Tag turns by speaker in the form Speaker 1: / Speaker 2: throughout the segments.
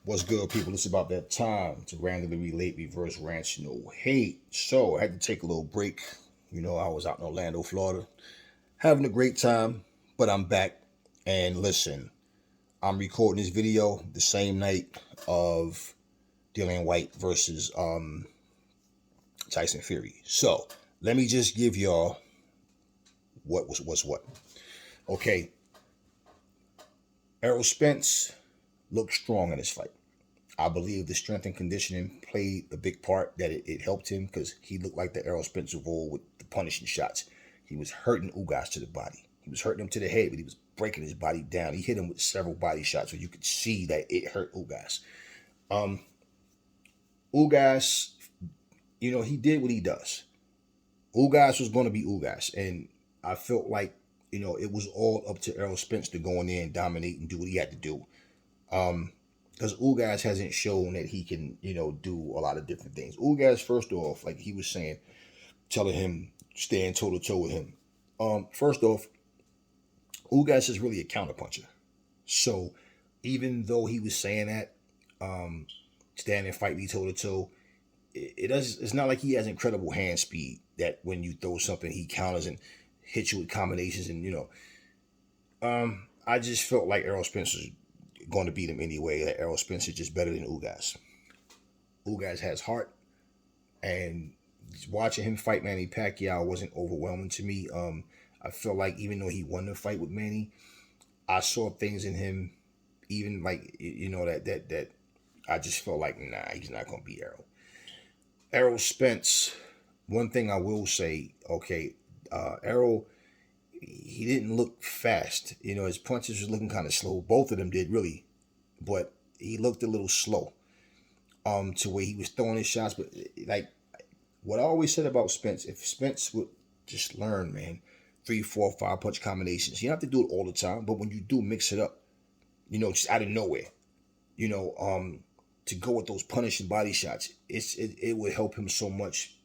Speaker 1: What's good, people? It's about that time to randomly relate reverse ranch no hate. So I had to take a little break. I was out in Orlando, Florida, having a great time, but I'm back. And listen, I'm recording this video the same night of Dillian White versus Tyson Fury. So let me just give y'all what's what. Okay, Errol Spence looked strong in this fight. I believe the strength and conditioning played a big part, that it helped him because he looked like the Errol Spence of old with the punishing shots. He was hurting Ugas to the body. He was hurting him to the head, but he was breaking his body down. He hit him with several body shots where you could see that it hurt Ugas. Um, Ugas, he did what he does. Ugas was going to be Ugas, and I felt like, it was all up to Errol Spence to go in there and dominate and do what he had to do. Because Ugas hasn't shown that he can, do a lot of different things. Ugas, first off, like he was saying, telling him, stand toe to toe with him. First off, Ugas is really a counterpuncher. So even though he was saying that, stand and fight me toe to toe, it's not like he has incredible hand speed that when you throw something, he counters and hits you with combinations. And, I just felt like Errol Spence was going to beat him anyway. That Errol Spence is just better than Ugas. Ugas has heart, and watching him fight Manny Pacquiao wasn't overwhelming to me. I felt like even though he won the fight with Manny, I saw things in him, even like that I just felt like, nah, he's not gonna beat Errol. Errol Spence. One thing I will say, okay, Errol, he didn't look fast. His punches was looking kind of slow. Both of them did really, but he looked a little slow. To where he was throwing his shots, but like what I always said about Spence, if Spence would just learn, man, 3, 4, 5 punch combinations. You don't have to do it all the time, but when you do, mix it up. Just out of nowhere. You know, to go with those punishing body shots, it would help him so much.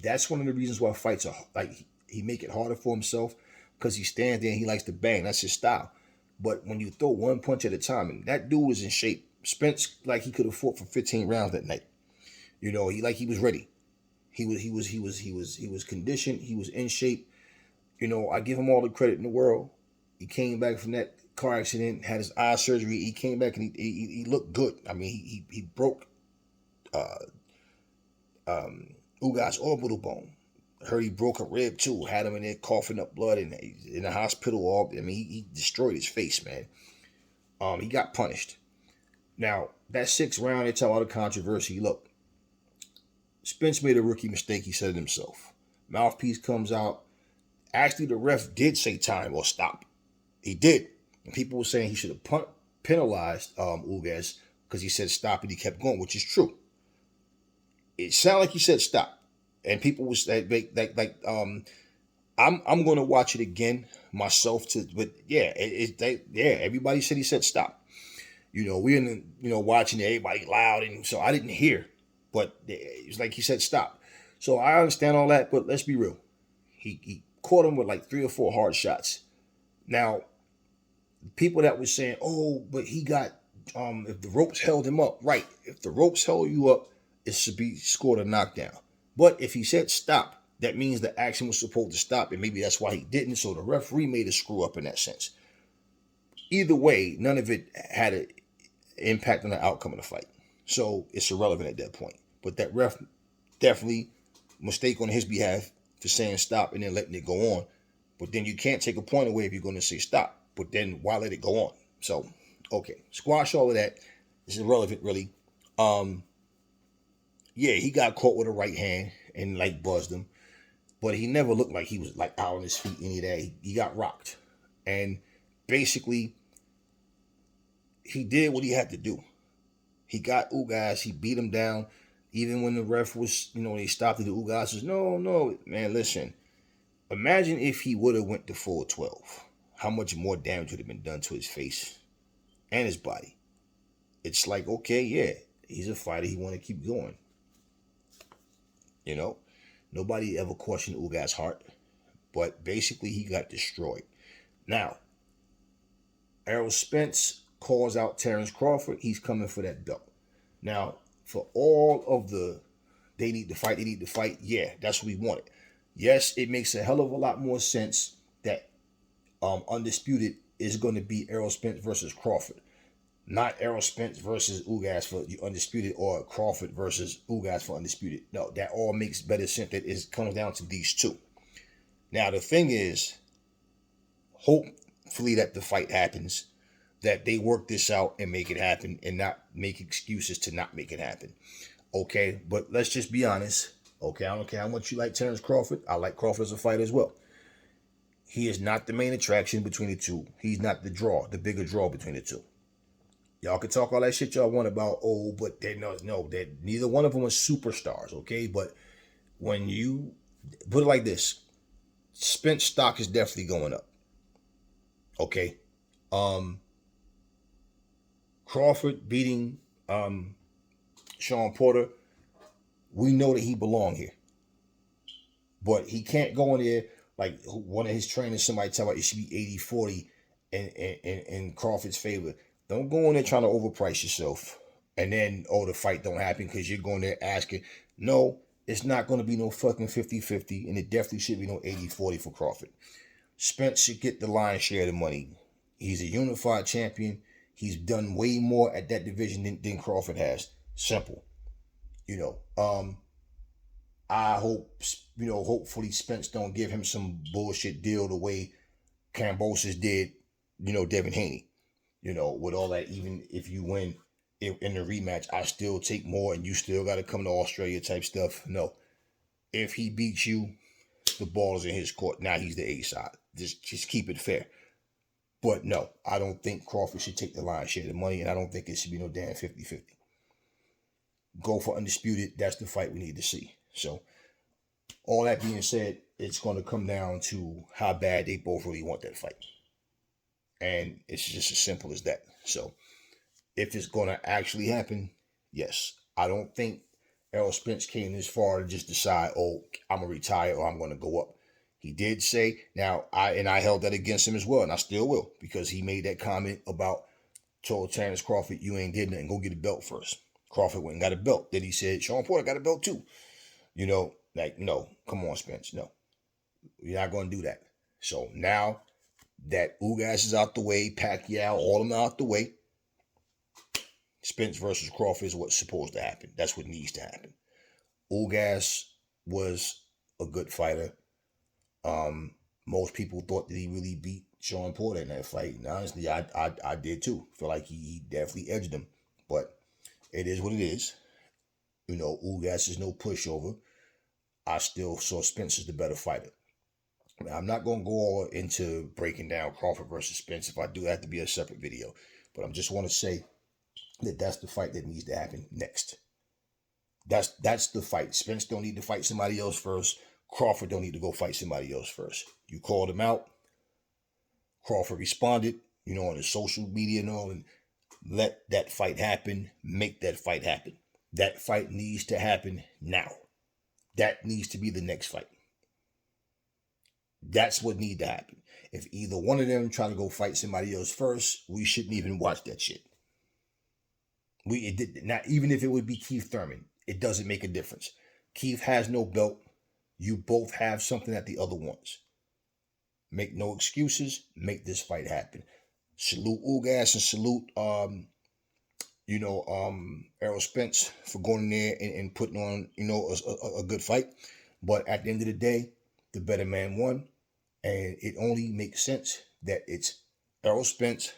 Speaker 1: That's one of the reasons why fights are like he make it harder for himself, because he stands there and he likes to bang. That's his style. But when you throw one punch at a time, and that dude was in shape. Spence, like, he could have fought for 15 rounds that night. He was ready. He was conditioned. He was in shape. I give him all the credit in the world. He came back from that car accident, had his eye surgery. He came back and he looked good. I mean, he broke Ugas' orbital bone. Heard he broke a rib too. Had him in there coughing up blood and in the hospital. He destroyed his face, man. He got punished. Now, that 6th round, it's a lot of controversy. Look, Spence made a rookie mistake. He said it himself. Mouthpiece comes out. Actually, the ref did say time or stop. He did. And people were saying he should have penalized Ugas because he said stop and he kept going, which is true. It sounded like he said stop. And people was I'm going to watch it again myself but yeah, everybody said he said stop. We're in watching it, everybody loud, and so I didn't hear, but it was like he said stop. So I understand all that, but let's be real. He caught him with like 3 or 4 hard shots. Now, people that was saying, oh, but he got if the ropes held him up, right? If the ropes held you up, it should be scored a knockdown. But if he said stop, that means the action was supposed to stop, and maybe that's why he didn't. So the referee made a screw up in that sense. Either way, none of it had an impact on the outcome of the fight. So it's irrelevant at that point. But that ref definitely mistake on his behalf for saying stop and then letting it go on. But then you can't take a point away if you're going to say stop. But then why let it go on? So, okay. Squash all of that. It's irrelevant, really. Yeah, he got caught with a right hand and like buzzed him. But he never looked like he was like out on his feet any of that. He got rocked. And basically, he did what he had to do. He got Ugas. He beat him down. Even when the ref was, he stopped it, the Ugas says, no, man, listen. Imagine if he would have went to full 12. How much more damage would have been done to his face and his body? It's like, okay, yeah, he's a fighter. He want to keep going. Nobody ever questioned Ugas' heart. But basically, he got destroyed. Now, Errol Spence calls out Terrence Crawford, he's coming for that belt. Now, for all of the they need to fight, yeah, that's what we wanted. Yes, it makes a hell of a lot more sense that Undisputed is going to be Errol Spence versus Crawford. Not Errol Spence versus Ugas for Undisputed or Crawford versus Ugas for Undisputed. No, that all makes better sense. That it comes down to these two. Now, the thing is, hopefully that the fight happens, that they work this out and make it happen and not make excuses to not make it happen. Okay, but let's just be honest. Okay, I don't care how much you like Terrence Crawford. I like Crawford as a fighter as well. He is not the main attraction between the two. He's not the bigger draw between the two. Y'all can talk all that shit y'all want about, but they that neither one of them are superstars, okay? But when you put it like this, Spence stock is definitely going up. Okay. Crawford beating Sean Porter, we know that he belong here. But he can't go in there like one of his trainers, somebody tell about it should be 80-40 in Crawford's favor. Don't go in there trying to overprice yourself and then, the fight don't happen because you're going there asking. No, it's not going to be no fucking 50-50, and it definitely should be no 80-40 for Crawford. Spence should get the lion's share of the money. He's a unified champion. He's done way more at that division than Crawford has. Simple. I hope, hopefully Spence don't give him some bullshit deal the way Kambosos did, Devin Haney. With all that, even if you win in the rematch, I still take more and you still got to come to Australia type stuff. No. If he beats you, the ball is in his court. Now he's the A side. Just keep it fair. But no, I don't think Crawford should take the lion's share of the money, and I don't think it should be no damn 50-50. Go for Undisputed. That's the fight we need to see. So, all that being said, it's going to come down to how bad they both really want that fight. And it's just as simple as that. So, if it's going to actually happen, yes. I don't think Errol Spence came this far to just decide, I'm going to retire or I'm going to go up. He did say, now, I held that against him as well, and I still will, because he made that comment about, told Terrence Crawford, you ain't did nothing, go get a belt first. Crawford went and got a belt. Then he said, Sean Porter got a belt too. No, come on, Spence, no. You're not going to do that. So now that Ugas is out the way, Pacquiao, all of them out the way, Spence versus Crawford is what's supposed to happen. That's what needs to happen. Ugas was a good fighter. Most people thought that he really beat Sean Porter in that fight. And honestly, I did too. Feel like he definitely edged him. But it is what it is. Ugas is no pushover. I still saw Spence as the better fighter. Now, I'm not going to go all into breaking down Crawford versus Spence. If I do, that have to be a separate video. But I just want to say that that's the fight that needs to happen next. That's the fight. Spence don't need to fight somebody else first. Crawford don't need to go fight somebody else first. You called him out. Crawford responded, on his social media and all, and let that fight happen. Make that fight happen. That fight needs to happen now. That needs to be the next fight. That's what needs to happen. If either one of them try to go fight somebody else first, we shouldn't even watch that shit. Not even if it would be Keith Thurman, it doesn't make a difference. Keith has no belt. You both have something that the other wants. Make no excuses. Make this fight happen. Salute Ugas and salute Errol Spence for going in there and putting on, a good fight. But at the end of the day, the better man won. And it only makes sense that it's Errol Spence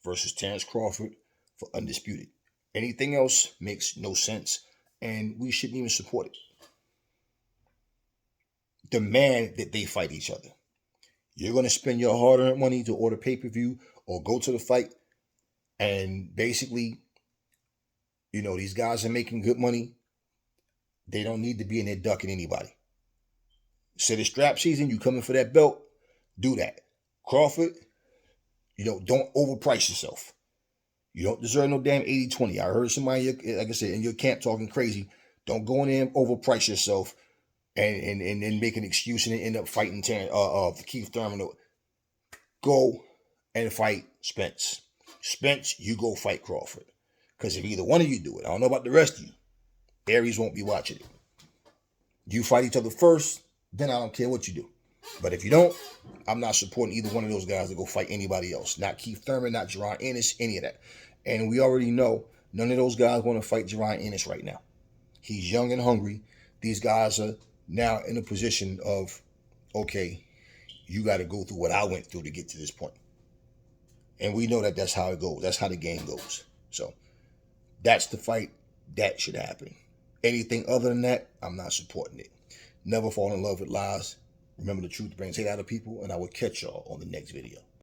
Speaker 1: versus Terrence Crawford for Undisputed. Anything else makes no sense. And we shouldn't even support it. Demand that they fight each other. You're going to spend your hard-earned money to order pay-per-view or go to the fight. And basically, these guys are making good money. They don't need to be in there ducking anybody. So the strap season, you coming for that belt, do that. Crawford, don't overprice yourself. You don't deserve no damn 80-20. I heard somebody, like I said, in your camp talking crazy. Don't go in there and overprice yourself and make an excuse and end up fighting Keith Thurman. Go and fight Spence. Spence, you go fight Crawford. Because if either one of you do it, I don't know about the rest of you, Aries won't be watching it. You fight each other first, then I don't care what you do. But if you don't, I'm not supporting either one of those guys to go fight anybody else. Not Keith Thurman, not Jerron Ennis, any of that. And we already know none of those guys want to fight Jerron Ennis right now. He's young and hungry. These guys are now in a position of, okay, you got to go through what I went through to get to this point. And we know that that's how it goes. That's how the game goes. So that's the fight. That should happen. Anything other than that, I'm not supporting it. Never fall in love with lies. Remember, the truth brings hate out of people, and I will catch y'all on the next video.